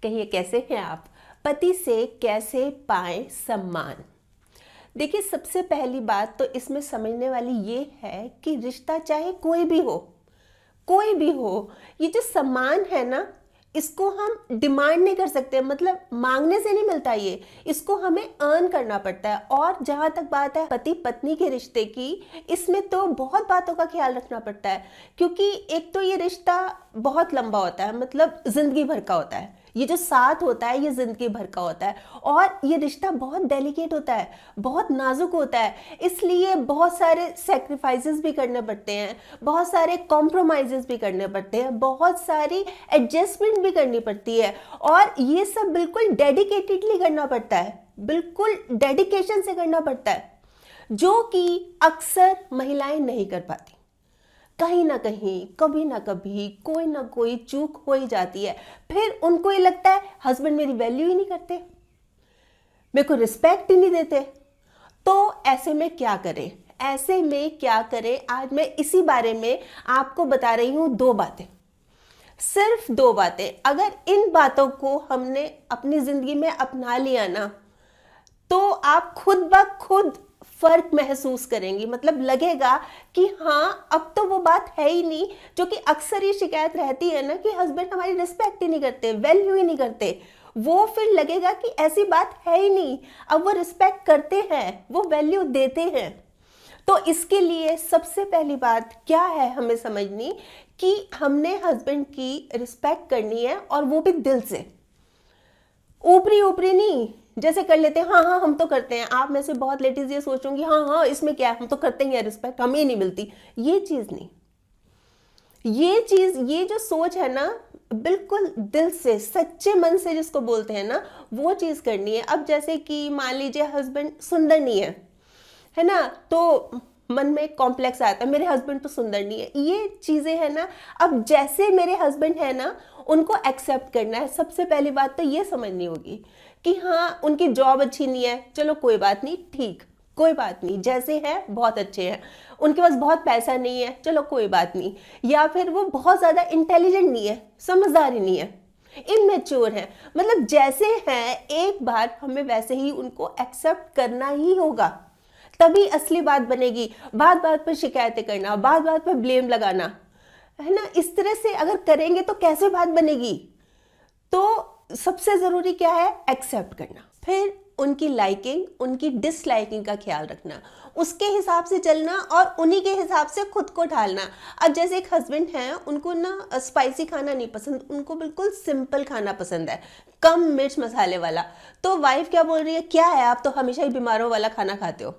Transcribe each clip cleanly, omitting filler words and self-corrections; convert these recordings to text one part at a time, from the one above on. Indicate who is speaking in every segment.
Speaker 1: कहिए कैसे हैं आप। पति से कैसे पाएं सम्मान। देखिए, सबसे पहली बात तो इसमें समझने वाली ये है कि रिश्ता चाहे कोई भी हो, ये जो सम्मान है ना, इसको हम डिमांड नहीं कर सकते। मतलब मांगने से नहीं मिलता, ये इसको हमें अर्न करना पड़ता है। और जहाँ तक बात है पति पत्नी के रिश्ते की, इसमें तो बहुत बातों का ख्याल रखना पड़ता है, क्योंकि एक तो ये रिश्ता बहुत लंबा होता है, मतलब जिंदगी भर का होता है। ये जो साथ होता है ये जिंदगी भर का होता है, और ये रिश्ता बहुत डेलिकेट होता है, बहुत नाजुक होता है। इसलिए बहुत सारे सेक्रीफाइसेस भी करने पड़ते हैं, बहुत सारे कॉम्प्रोमाइजेस भी करने पड़ते हैं, बहुत सारी एडजस्टमेंट भी करनी पड़ती है। और ये सब बिल्कुल डेडिकेटेडली करना पड़ता है, बिल्कुल डेडिकेशन से करना पड़ता है, जो कि अक्सर महिलाएं नहीं कर पाती। कहीं ना कहीं, कभी ना कभी, कोई ना कोई चूक हो ही जाती है। फिर उनको ये लगता है हस्बैंड मेरी वैल्यू ही नहीं करते, मेरे को रिस्पेक्ट ही नहीं देते। तो ऐसे में क्या करें, आज मैं इसी बारे में आपको बता रही हूं। 2 बातें, सिर्फ 2 बातें। अगर इन बातों को हमने अपनी जिंदगी में अपना लिया ना, तो आप खुद ब खुद फर्क महसूस करेंगी। मतलब लगेगा कि हाँ, अब तो वो बात है ही नहीं, जो कि अक्सर ये शिकायत रहती है ना कि हस्बैंड हमारी रिस्पेक्ट ही नहीं करते, वैल्यू ही नहीं करते। वो फिर लगेगा कि ऐसी बात है ही नहीं, अब वो रिस्पेक्ट करते हैं, वो वैल्यू देते हैं। तो इसके लिए सबसे पहली बात क्या है हमें समझनी, कि हमने हस्बैंड की रिस्पेक्ट करनी है, और वो भी दिल से, ऊपरी ऊपरी नहीं। जैसे कर लेते हैं, हाँ हम तो करते हैं। आप में से बहुत लेडीज ये सोचूंगी हाँ इसमें क्या है, हम तो करते ही हैं, रिस्पेक्ट हमें ही नहीं मिलती। ये चीज नहीं, ये जो सोच है ना, बिल्कुल दिल से, सच्चे मन से जिसको बोलते हैं ना, वो चीज करनी है। अब जैसे कि मान लीजिए हस्बैंड सुंदर नहीं है ना, तो मन में एक कॉम्प्लेक्स आता है, मेरे हस्बैंड तो सुंदर नहीं है। ये चीजें है ना, अब जैसे मेरे हस्बैंड है ना, उनको एक्सेप्ट करना है। सबसे पहली बात तो ये समझनी होगी कि हाँ, उनकी जॉब अच्छी नहीं है, चलो कोई बात नहीं, ठीक, कोई बात नहीं, जैसे हैं बहुत अच्छे हैं। उनके पास बहुत पैसा नहीं है, चलो कोई बात नहीं। या फिर वो बहुत ज्यादा इंटेलिजेंट नहीं है, समझदार ही नहीं है, इमेच्योर है। मतलब जैसे हैं, एक बार हमें वैसे ही उनको एक्सेप्ट करना ही होगा, तभी असली बात बनेगी। बात बात पर शिकायतें करना, बात बात पर ब्लेम लगाना, है ना, इस तरह से अगर करेंगे तो कैसे बात बनेगी। तो सबसे जरूरी क्या है, एक्सेप्ट करना। फिर उनकी लाइकिंग, उनकी डिसलाइकिंग का ख्याल रखना, उसके हिसाब से चलना, और उन्हीं के हिसाब से खुद को ढालना। अब जैसे एक हस्बैंड हैं, उनको ना स्पाइसी खाना नहीं पसंद, उनको बिल्कुल सिंपल खाना पसंद है, कम मिर्च मसाले वाला। तो वाइफ क्या बोल रही है, क्या है आप तो हमेशा ही बीमारों वाला खाना खाते हो,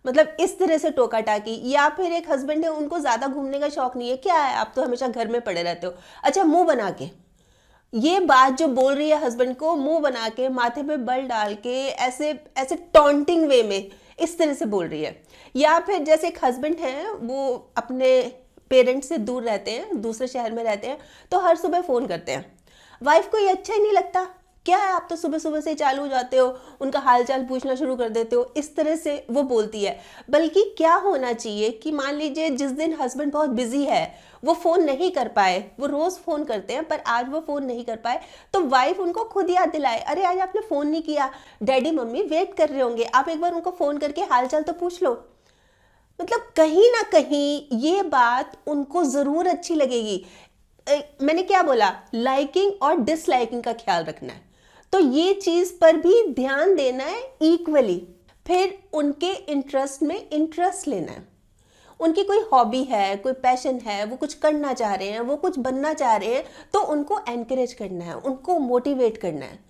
Speaker 1: मतलब इस तरह से टोका टाकी। या फिर एक हस्बैंड है, उनको ज्यादा घूमने का शौक नहीं है, क्या है आप तो हमेशा घर में पड़े रहते हो। अच्छा, मुंह बना के ये बात जो बोल रही है हस्बैंड को, मुंह बना के, माथे पे बल डाल के, ऐसे ऐसे टॉन्टिंग वे में इस तरह से बोल रही है। या फिर जैसे एक हस्बैंड है, वो अपने पेरेंट्स से दूर रहते हैं, दूसरे शहर में रहते हैं, तो हर सुबह फोन करते हैं। वाइफ को ये अच्छा ही नहीं लगता, क्या है आप तो सुबह सुबह से चालू हो जाते हो, उनका हालचाल पूछना शुरू कर देते हो, इस तरह से वो बोलती है। बल्कि क्या होना चाहिए कि मान लीजिए जिस दिन हस्बैंड बहुत बिजी है, वो फोन नहीं कर पाए, वो रोज फोन करते हैं पर आज वो फोन नहीं कर पाए, तो वाइफ उनको खुद याद दिलाए, अरे आज आपने फोन नहीं किया, डैडी मम्मी वेट कर रहे होंगे, आप एक बार उनको फोन करके हालचाल तो पूछ लो। मतलब कहीं ना कहीं ये बात उनको जरूर अच्छी लगेगी। मैंने क्या बोला, लाइकिंग और डिसलाइकिंग का ख्याल रखना है, तो ये चीज पर भी ध्यान देना है इक्वली। फिर उनके इंटरेस्ट में इंटरेस्ट लेना है। उनकी कोई हॉबी है, कोई पैशन है, वो कुछ करना चाह रहे हैं, वो कुछ बनना चाह रहे हैं, तो उनको एनकरेज करना है, उनको मोटिवेट करना है।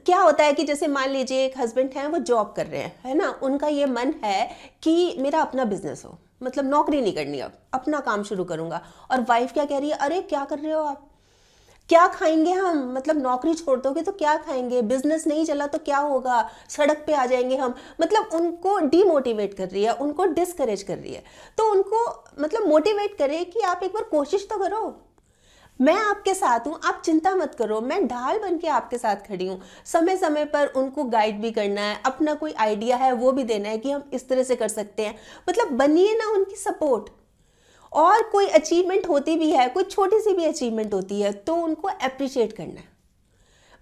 Speaker 1: क्या होता है कि जैसे मान लीजिए एक हस्बैंड है, वो जॉब कर रहे हैं, है ना, उनका ये मन है कि मेरा अपना बिजनेस हो, मतलब नौकरी नहीं करनी, अब अपना काम शुरू करूंगा। और वाइफ क्या कह रही है, अरे क्या कर रहे हो आप, क्या खाएंगे हम, मतलब नौकरी छोड़ दोगे तो क्या खाएंगे, बिजनेस नहीं चला तो क्या होगा, सड़क पे आ जाएंगे हम। मतलब उनको डीमोटिवेट कर रही है, उनको डिस्करेज कर रही है। तो उनको मतलब मोटिवेट करे कि आप एक बार कोशिश तो करो, मैं आपके साथ हूं, आप चिंता मत करो, मैं ढाल बन के आपके साथ खड़ी हूं। समय समय पर उनको गाइड भी करना है, अपना कोई आइडिया है वो भी देना है कि हम इस तरह से कर सकते हैं। मतलब बनिए ना उनकी सपोर्ट। और कोई अचीवमेंट होती भी है, कोई छोटी सी भी अचीवमेंट होती है, तो उनको अप्रिशिएट करना है।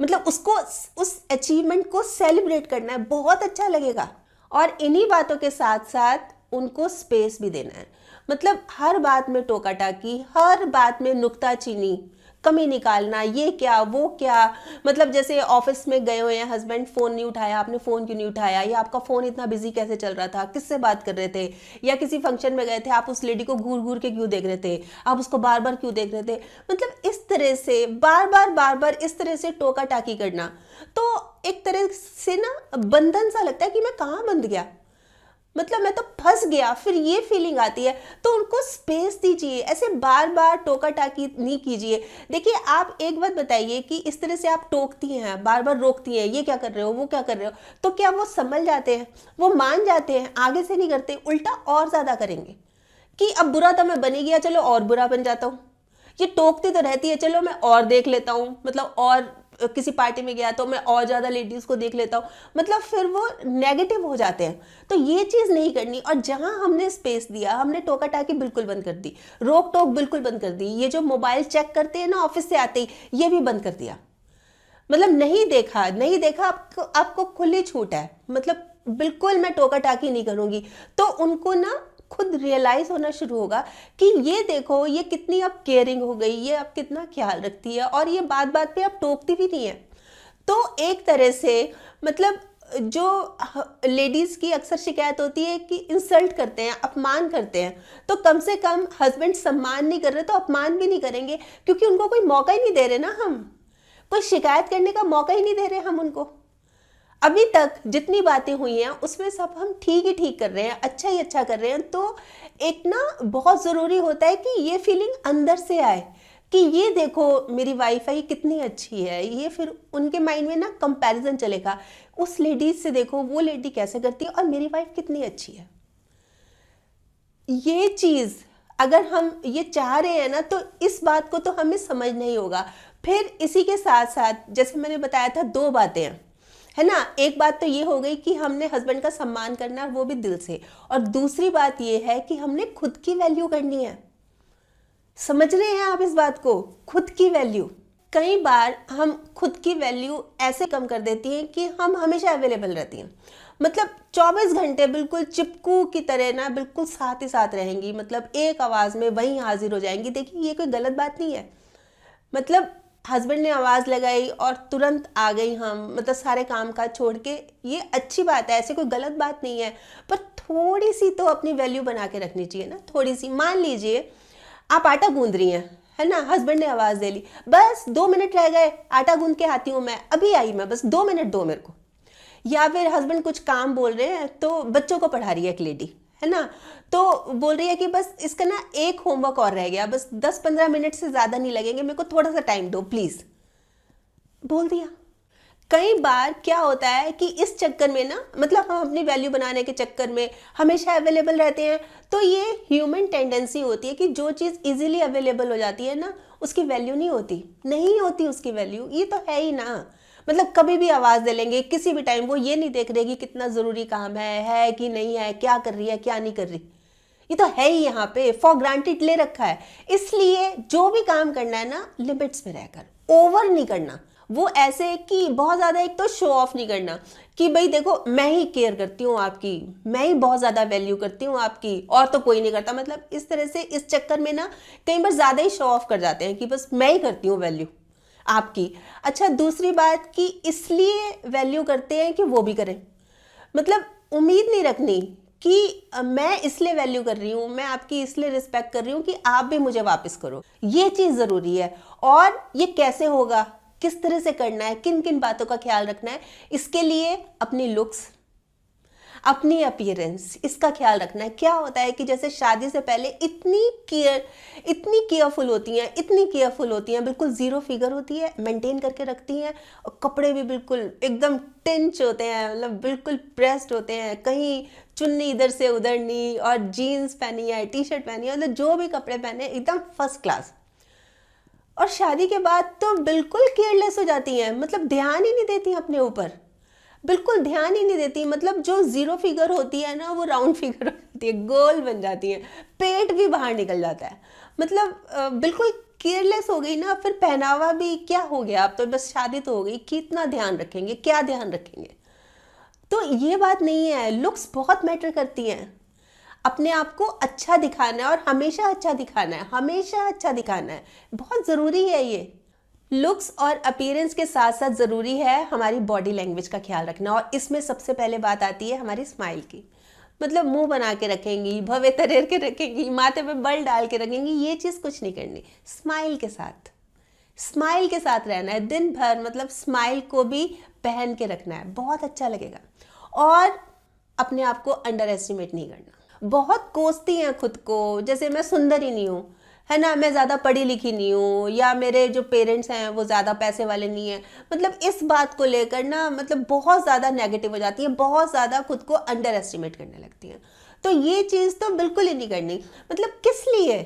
Speaker 1: मतलब उसको, उस अचीवमेंट को सेलिब्रेट करना है, बहुत अच्छा लगेगा। और इन्हीं बातों के साथ साथ उनको स्पेस भी देना है। मतलब हर बात में टोका टाकी, हर बात में नुक्ताचीनी, कमी निकालना, ये क्या वो क्या। मतलब जैसे ऑफिस में गए हुए हैं, हस्बैंड फोन नहीं उठाया, आपने फोन क्यों नहीं उठाया, या आपका फोन इतना बिजी कैसे चल रहा था, किससे बात कर रहे थे, या किसी फंक्शन में गए थे, आप उस लेडी को घूर घूर के क्यों देख रहे थे, आप उसको बार बार क्यों देख रहे थे। मतलब इस तरह से बार बार इस तरह से टोका टाकी करना, तो एक तरह से ना बंधन सा लगता है कि मैं कहाँ बंध गया, मतलब मैं तो फंस गया, फिर ये फीलिंग आती है। तो उनको स्पेस दीजिए, ऐसे बार बार टोका टाकी नहीं कीजिए। देखिए आप एक बात बताइए कि इस तरह से आप टोकती हैं, बार बार रोकती हैं, ये क्या कर रहे हो, वो क्या कर रहे हो, तो क्या वो संभल जाते हैं, वो मान जाते हैं, आगे से नहीं करते, उल्टा और ज़्यादा करेंगे कि अब बुरा तो मैं बन ही गया, चलो और बुरा बन जाता हूँ। ये टोकती तो रहती है, चलो मैं और देख लेता हूँ, मतलब और किसी पार्टी में गया तो मैं और ज़्यादा लेडीज़ को देख लेता हूँ, मतलब फिर वो नेगेटिव हो जाते हैं। तो ये चीज़ नहीं करनी। और जहाँ हमने स्पेस दिया, हमने टोका टाकी बिल्कुल बंद कर दी, रोक टोक बिल्कुल बंद कर दी, ये जो मोबाइल चेक करते हैं ना ऑफिस से आते ही, ये भी बंद कर दिया। मतलब नहीं देखा, नहीं देखा, आपको खुली छूट है, मतलब बिल्कुल मैं टोका टाकी नहीं करूँगी। तो उनको ना खुद रियलाइज होना शुरू होगा कि ये देखो ये कितनी अब केयरिंग हो गई, ये अब कितना ख्याल रखती है, और ये बात बात पे अब टोकती भी नहीं है। तो एक तरह से मतलब जो लेडीज़ की अक्सर शिकायत होती है कि इंसल्ट करते हैं, अपमान करते हैं, तो कम से कम हस्बैंड सम्मान नहीं कर रहे तो अपमान भी नहीं करेंगे, क्योंकि उनको कोई मौका ही नहीं दे रहे ना, हम कोई शिकायत करने का मौका ही नहीं दे रहे हम उनको। अभी तक जितनी बातें हुई हैं उसमें सब हम ठीक ही ठीक कर रहे हैं, अच्छा ही अच्छा कर रहे हैं। तो एक ना बहुत ज़रूरी होता है कि ये फीलिंग अंदर से आए कि ये देखो मेरी वाईफाई कितनी अच्छी है, ये फिर उनके माइंड में ना कंपैरिजन चलेगा, उस लेडीज से देखो वो लेडी कैसे करती है और मेरी वाइफ कितनी अच्छी है। ये चीज़ अगर हम ये चाह रहे हैं ना, तो इस बात को तो हमें समझना ही होगा। फिर इसी के साथ साथ जैसे मैंने बताया था, दो बातें हैं, है ना। एक बात तो ये हो गई कि हमने हस्बैंड का सम्मान करना है, वो भी दिल से। और दूसरी बात ये है कि हमने खुद की वैल्यू करनी है। समझ रहे हैं आप इस बात को, खुद की वैल्यू। कई बार हम खुद की वैल्यू ऐसे कम कर देती हैं कि हम हमेशा अवेलेबल रहती हैं, मतलब 24 घंटे बिल्कुल चिपकू की तरह ना, बिल्कुल साथ ही साथ रहेंगी, मतलब एक आवाज़ में वहीं हाजिर हो जाएंगी। देखिए ये कोई गलत बात नहीं है, मतलब हस्बैंड ने आवाज़ लगाई और तुरंत आ गई हम, मतलब सारे काम काज छोड़ के, ये अच्छी बात है, ऐसे कोई गलत बात नहीं है। पर थोड़ी सी तो अपनी वैल्यू बना के रखनी चाहिए ना, थोड़ी सी। मान लीजिए आप आटा गूंद रही हैं, है ना, हस्बैंड ने आवाज़ दे ली, बस 2 मिनट रह गए, आटा गूंद के आती हूँ मैं, अभी आई मैं, बस 2 मिनट दो मेरे को। या फिर हस्बैंड कुछ काम बोल रहे हैं, तो बच्चों को पढ़ा रही है एक लेडी, है ना, तो बोल रही है कि बस इसका ना एक होमवर्क और रह गया, बस 10-15 मिनट से ज़्यादा नहीं लगेंगे, मेरे को थोड़ा सा टाइम दो प्लीज़, बोल दिया। कई बार क्या होता है कि इस चक्कर में ना, मतलब हम अपनी वैल्यू बनाने के चक्कर में हमेशा अवेलेबल रहते हैं। तो ये ह्यूमन टेंडेंसी होती है कि जो चीज़ इजीली अवेलेबल हो जाती है ना, उसकी वैल्यू नहीं होती, नहीं होती उसकी वैल्यू। ये तो है ही ना, मतलब कभी भी आवाज़ दे लेंगे किसी भी टाइम, वो ये नहीं देख रहे कि कितना ज़रूरी काम है कि नहीं है, क्या कर रही है क्या नहीं कर रही, ये तो है ही यहाँ पे फॉर ग्रांटेड ले रखा है। इसलिए जो भी काम करना है ना, लिमिट्स में रहकर, ओवर नहीं करना। वो ऐसे कि बहुत ज़्यादा, एक तो शो ऑफ नहीं करना कि भाई देखो मैं ही केयर करती हूँ आपकी, मैं ही बहुत ज़्यादा वैल्यू करती हूँ आपकी, और तो कोई नहीं करता। मतलब इस तरह से, इस चक्कर में ना कई बार ज़्यादा ही शो ऑफ कर जाते हैं कि बस मैं ही करती हूँ वैल्यू आपकी। अच्छा, दूसरी बात कि इसलिए वैल्यू करते हैं कि वो भी करें, मतलब उम्मीद नहीं रखनी कि मैं इसलिए वैल्यू कर रही हूँ, मैं आपकी इसलिए रिस्पेक्ट कर रही हूँ कि आप भी मुझे वापस करो। ये चीज़ ज़रूरी है। और ये कैसे होगा, किस तरह से करना है, किन किन बातों का ख्याल रखना है, इसके लिए अपनी लुक्स, अपनी अपीयरेंस, इसका ख्याल रखना है। क्या होता है कि जैसे शादी से पहले इतनी केयरफुल होती हैं, इतनी केयरफुल होती हैं, बिल्कुल ज़ीरो फिगर होती है, मेंटेन करके रखती हैं, और कपड़े भी बिल्कुल एकदम टिंच होते हैं, मतलब बिल्कुल प्रेस्ड होते हैं, कहीं चुन्नी इधर से उधर नहीं, और जीन्स पहनी है, टी शर्ट पहनी है, मतलब जो भी कपड़े पहने एकदम फर्स्ट क्लास। और शादी के बाद तो बिल्कुल केयरलेस हो जाती हैं, मतलब ध्यान ही नहीं देती अपने ऊपर, बिल्कुल ध्यान ही नहीं देती। मतलब जो ज़ीरो फिगर होती है ना, वो राउंड फिगर हो जाती है, गोल बन जाती है, पेट भी बाहर निकल जाता है। मतलब बिल्कुल केयरलेस हो गई ना, फिर पहनावा भी क्या हो गया, अब तो बस शादी तो हो गई, कितना ध्यान रखेंगे, क्या ध्यान रखेंगे। तो ये बात नहीं है, लुक्स बहुत मैटर करती हैं। अपने आप को अच्छा दिखाना है और हमेशा अच्छा दिखाना है, हमेशा अच्छा दिखाना है, बहुत ज़रूरी है ये। लुक्स और अपीयरेंस के साथ साथ ज़रूरी है हमारी बॉडी लैंग्वेज का ख्याल रखना, और इसमें सबसे पहले बात आती है हमारी स्माइल की। मतलब मुंह बना के रखेंगी, भवे तरेर के रखेंगी, माथे पे बल डाल के रखेंगी, ये चीज़ कुछ नहीं करनी। स्माइल के साथ, स्माइल के साथ रहना है दिन भर, मतलब स्माइल को भी पहन के रखना है, बहुत अच्छा लगेगा। और अपने आप को अंडर एस्टिमेट नहीं करना। बहुत कोसती हैं खुद को, जैसे मैं सुंदर ही नहीं हूँ, है ना, मैं ज़्यादा पढ़ी लिखी नहीं हूँ, या मेरे जो पेरेंट्स हैं वो ज़्यादा पैसे वाले नहीं हैं। मतलब इस बात को लेकर ना, मतलब बहुत ज़्यादा नेगेटिव हो जाती है, बहुत ज़्यादा खुद को अंडर एस्टिमेट करने लगती हैं। तो ये चीज़ तो बिल्कुल ही नहीं करनी। मतलब किस लिए,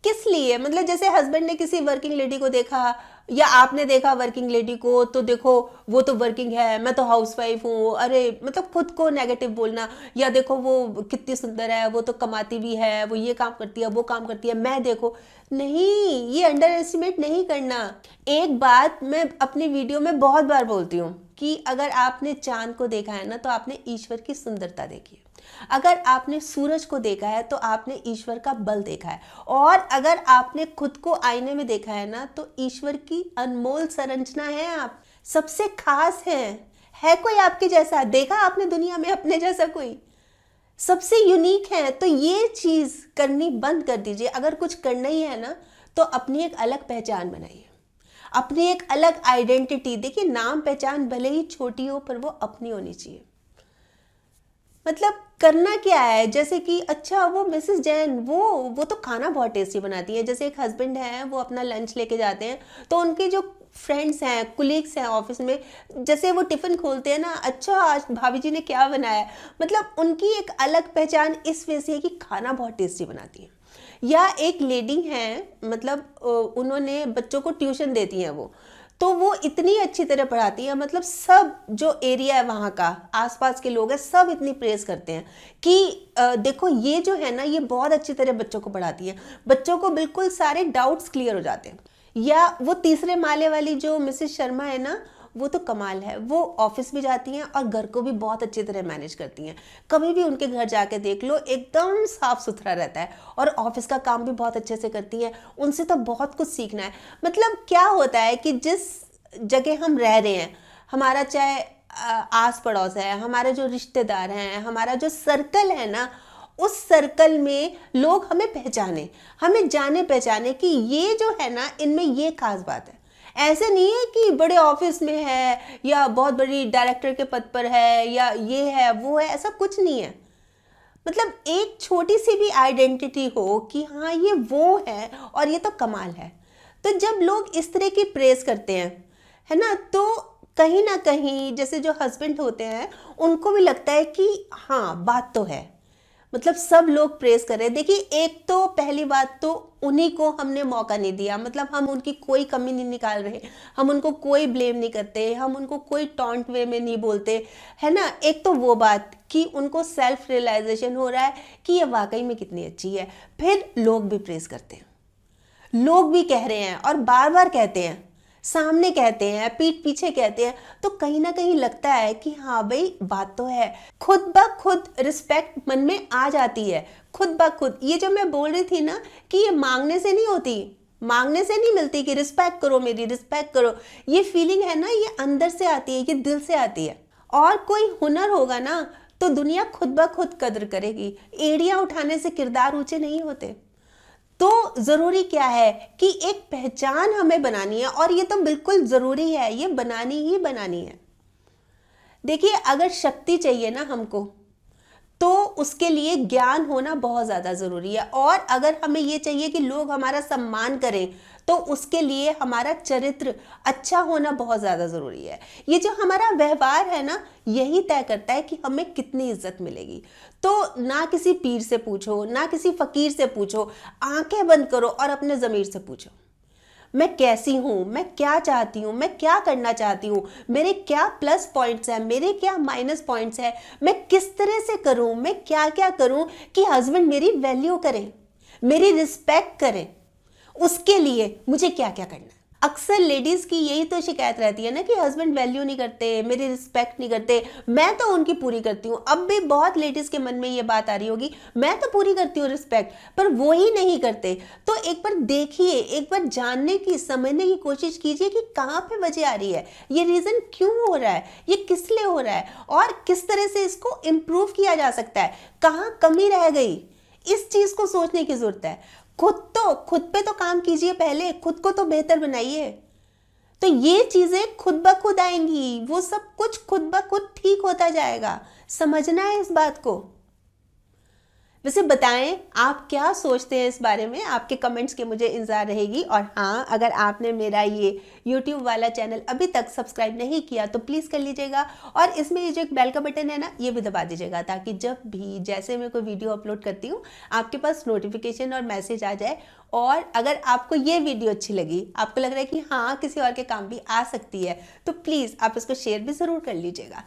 Speaker 1: किस लिए, मतलब जैसे हस्बैंड ने किसी वर्किंग लेडी को देखा, या आपने देखा वर्किंग लेडी को, तो देखो वो तो वर्किंग है, मैं तो हाउसवाइफ हूँ, अरे मतलब खुद को नेगेटिव बोलना, या देखो वो कितनी सुंदर है, वो तो कमाती भी है, वो ये काम करती है, वो काम करती है, मैं देखो। नहीं, ये अंडर एस्टिमेट नहीं करना। एक बात मैं अपनी वीडियो में बहुत बार बोलती हूँ कि अगर आपने चांद को देखा है ना, तो आपने ईश्वर की सुंदरता देखी है। अगर आपने सूरज को देखा है तो आपने ईश्वर का बल देखा है। और अगर आपने खुद को आईने में देखा है ना, तो ईश्वर की अनमोल संरचना है, आप सबसे खास हैं। है कोई आपके जैसा? देखा आपने दुनिया में अपने जैसा कोई? सबसे यूनिक है। तो ये चीज़ करनी बंद कर दीजिए। अगर कुछ करना ही है ना, तो अपनी एक अलग पहचान बनाइए, अपनी एक अलग आइडेंटिटी। देखिए, नाम पहचान भले ही छोटी हो, पर वो अपनी होनी चाहिए। मतलब करना क्या है, जैसे कि अच्छा वो मिसेस जैन, वो तो खाना बहुत टेस्टी बनाती है। जैसे एक हस्बैंड है, वो अपना लंच लेके जाते हैं, तो उनके जो फ्रेंड्स हैं, कुलीग्स हैं ऑफिस में, जैसे वो टिफ़िन खोलते हैं ना, अच्छा आज भाभी जी ने क्या बनाया है। मतलब उनकी एक अलग पहचान इस वजह से है कि खाना बहुत टेस्टी बनाती है। या एक लेडी हैं, मतलब उन्होंने बच्चों को ट्यूशन देती हैं वो, तो वो इतनी अच्छी तरह पढ़ाती है, मतलब सब जो एरिया है वहाँ का, आसपास के लोग हैं, सब इतनी प्रेज करते हैं कि देखो ये जो है ना, ये बहुत अच्छी तरह बच्चों को पढ़ाती है, बच्चों को बिल्कुल सारे डाउट्स क्लियर हो जाते हैं। या वो तीसरे माले वाली जो मिसेस शर्मा है ना, वो तो कमाल है। वो ऑफिस भी जाती हैं और घर को भी बहुत अच्छी तरह मैनेज करती हैं। कभी भी उनके घर जाके देख लो, एकदम साफ सुथरा रहता है, और ऑफिस का काम भी बहुत अच्छे से करती हैं। उनसे तो बहुत कुछ सीखना है। मतलब क्या होता है कि जिस जगह हम रह रहे हैं, हमारा चाहे आस पड़ोस है, हमारे जो रिश्तेदार हैं, हमारा जो सर्कल है ना, उस सर्कल में लोग हमें पहचाने, हमें जाने पहचाने कि ये जो है ना, इनमें ये खास बात है। ऐसे नहीं है कि बड़े ऑफिस में है, या बहुत बड़ी डायरेक्टर के पद पर है, या ये है वो है, ऐसा कुछ नहीं है। मतलब एक छोटी सी भी आइडेंटिटी हो कि हाँ ये वो है और ये तो कमाल है। तो जब लोग इस तरह की प्रेज करते हैं, है ना, तो कहीं ना कहीं जैसे जो हस्बैंड होते हैं, उनको भी लगता है कि हाँ बात तो है, मतलब सब लोग प्रेस कर रहे हैं। देखिए, एक तो पहली बात तो उन्हीं को हमने मौका नहीं दिया, मतलब हम उनकी कोई कमी नहीं निकाल रहे, हम उनको कोई ब्लेम नहीं करते, हम उनको कोई टॉन्ट वे में नहीं बोलते, है ना। एक तो वो बात कि उनको सेल्फ रियलाइजेशन हो रहा है कि ये वाकई में कितनी अच्छी है। फिर लोग भी प्रेस करते हैं, लोग भी कह रहे हैं, और बार बार कहते हैं, सामने कहते हैं, पीठ पीछे कहते हैं। तो कहीं ना कहीं लगता है कि हाँ भाई बात तो है। खुद ब खुद रिस्पेक्ट मन में आ जाती है, खुद ब खुद। ये जो मैं बोल रही थी ना कि ये मांगने से नहीं होती, मांगने से नहीं मिलती कि रिस्पेक्ट करो मेरी, रिस्पेक्ट करो। ये फीलिंग है ना, ये अंदर से आती है, ये दिल से आती है। और कोई हुनर होगा ना, तो दुनिया खुद ब खुद कदर करेगी। एड़ियां उठाने से किरदार ऊंचे नहीं होते। तो ज़रूरी क्या है कि एक पहचान हमें बनानी है, और ये तो बिल्कुल ज़रूरी है, ये बनानी ही बनानी है। देखिए, अगर शक्ति चाहिए ना हमको, तो उसके लिए ज्ञान होना बहुत ज़्यादा ज़रूरी है। और अगर हमें ये चाहिए कि लोग हमारा सम्मान करें, तो उसके लिए हमारा चरित्र अच्छा होना बहुत ज़्यादा ज़रूरी है। ये जो हमारा व्यवहार है ना, यही तय करता है कि हमें कितनी इज्जत मिलेगी। तो ना किसी पीर से पूछो, ना किसी फ़कीर से पूछो, आंखें बंद करो और अपने ज़मीर से पूछो, मैं कैसी हूँ, मैं क्या चाहती हूँ, मैं क्या करना चाहती हूँ, मेरे क्या प्लस पॉइंट्स हैं, मेरे क्या माइनस पॉइंट्स हैं, मैं किस तरह से करूँ, मैं क्या क्या करूँ कि हस्बैंड मेरी वैल्यू करें, मेरी रिस्पेक्ट करें। उसके लिए मुझे क्या क्या करना है। अक्सर लेडीज की यही तो शिकायत रहती है ना कि हस्बैंड वैल्यू नहीं करते, मेरी रिस्पेक्ट नहीं करते, मैं तो उनकी पूरी करती हूँ। अब भी बहुत लेडीज के मन में ये बात आ रही होगी, मैं तो पूरी करती हूँ रिस्पेक्ट, पर वो ही नहीं करते। तो एक बार देखिए, एक बार जानने की, समझने की कोशिश कीजिए कि कहाँ पे वजह आ रही है, ये रीजन क्यों हो रहा है, ये किस लिए हो रहा है, और किस तरह से इसको इम्प्रूव किया जा सकता है, कहाँ कमी रह गई। इस चीज को सोचने की जरूरत है। खुद पे तो काम कीजिए, पहले खुद को तो बेहतर बनाइए, तो ये चीजें खुद ब खुद आएंगी, वो सब कुछ खुद ब खुद ठीक होता जाएगा। समझना है इस बात को। वैसे बताएं आप क्या सोचते हैं इस बारे में, आपके कमेंट्स की मुझे इंतजार रहेगी। और हाँ, अगर आपने मेरा ये YouTube वाला चैनल अभी तक सब्सक्राइब नहीं किया तो प्लीज़ कर लीजिएगा, और इसमें ये जो एक बेल का बटन है ना, ये भी दबा दीजिएगा, ताकि जब भी जैसे मैं कोई वीडियो अपलोड करती हूँ आपके पास नोटिफिकेशन और मैसेज आ जाए। और अगर आपको ये वीडियो अच्छी लगी, आपको लग रहा है कि हाँ किसी और के काम भी आ सकती है, तो प्लीज़ आप इसको शेयर भी ज़रूर कर लीजिएगा।